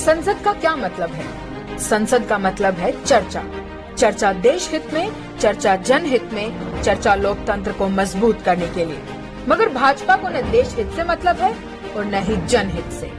संसद का क्या मतलब है? संसद का मतलब है चर्चा। चर्चा देश हित में, चर्चा जनहित में, चर्चा लोकतंत्र को मजबूत करने के लिए। मगर भाजपा को न देश हित से मतलब है और न ही जनहित से।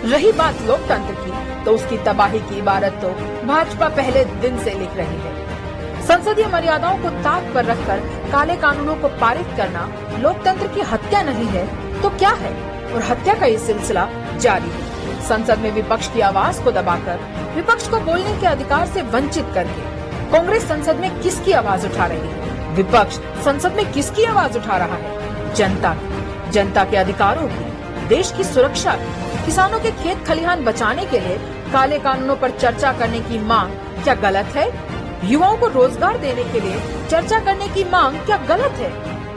रही बात लोकतंत्र की, तो उसकी तबाही की इबारत तो भाजपा पहले दिन से लिख रही है। संसदीय मर्यादाओं को ताक पर रखकर काले कानूनों को पारित करना लोकतंत्र की हत्या नहीं है तो क्या है? और हत्या का ये सिलसिला जारी है। संसद में विपक्ष की आवाज को दबाकर, विपक्ष को बोलने के अधिकार से वंचित करके कांग्रेस संसद में किसकी आवाज उठा रही है? विपक्ष संसद में किसकी आवाज उठा रहा है? जनता की। जनता के अधिकारों की, देश की सुरक्षा की। किसानों के खेत खलिहान बचाने के लिए काले कानूनों पर चर्चा करने की मांग क्या गलत है? युवाओं को रोजगार देने के लिए चर्चा करने की मांग क्या गलत है?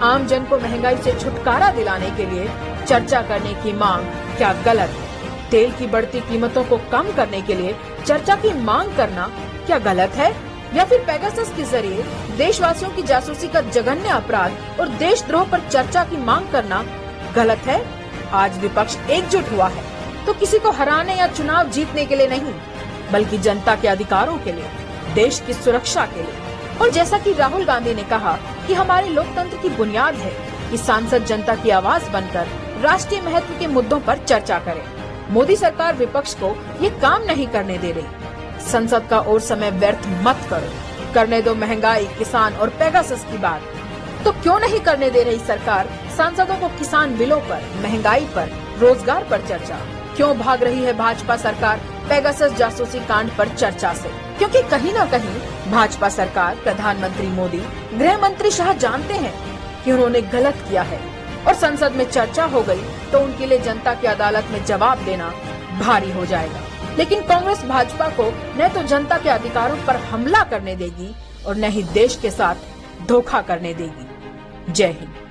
आम जन को महंगाई से छुटकारा दिलाने के लिए चर्चा करने की मांग क्या गलत है? तेल की बढ़ती कीमतों को कम करने के लिए चर्चा की मांग करना क्या गलत है? या फिर पेगासस के जरिए देशवासियों की जासूसी का जघन्य अपराध और देशद्रोह पर चर्चा की मांग करना गलत है? आज विपक्ष एकजुट हुआ है तो किसी को हराने या चुनाव जीतने के लिए नहीं, बल्कि जनता के अधिकारों के लिए, देश की सुरक्षा के लिए। और जैसा कि राहुल गांधी ने कहा कि हमारे लोकतंत्र की बुनियाद है कि सांसद जनता की आवाज बनकर राष्ट्रीय महत्व के मुद्दों पर चर्चा करे। मोदी सरकार विपक्ष को ये काम नहीं करने दे रही। संसद का और समय व्यर्थ मत करो। करने दो महंगाई, किसान और पेगासस की बात। तो क्यों नहीं करने दे रही सरकार सांसदों को किसान बिलों पर, महंगाई पर, रोजगार पर चर्चा? क्यों भाग रही है भाजपा सरकार पेगासस जासूसी कांड पर चर्चा से? क्योंकि कहीं न कहीं भाजपा सरकार, प्रधानमंत्री मोदी, गृह मंत्री शाह जानते हैं कि उन्होंने गलत किया है और संसद में चर्चा हो गई तो उनके लिए जनता की अदालत में जवाब देना भारी हो जाएगा। लेकिन कांग्रेस भाजपा को न तो जनता के अधिकारों पर हमला करने देगी और न ही देश के साथ धोखा करने देगी। जय हिंद।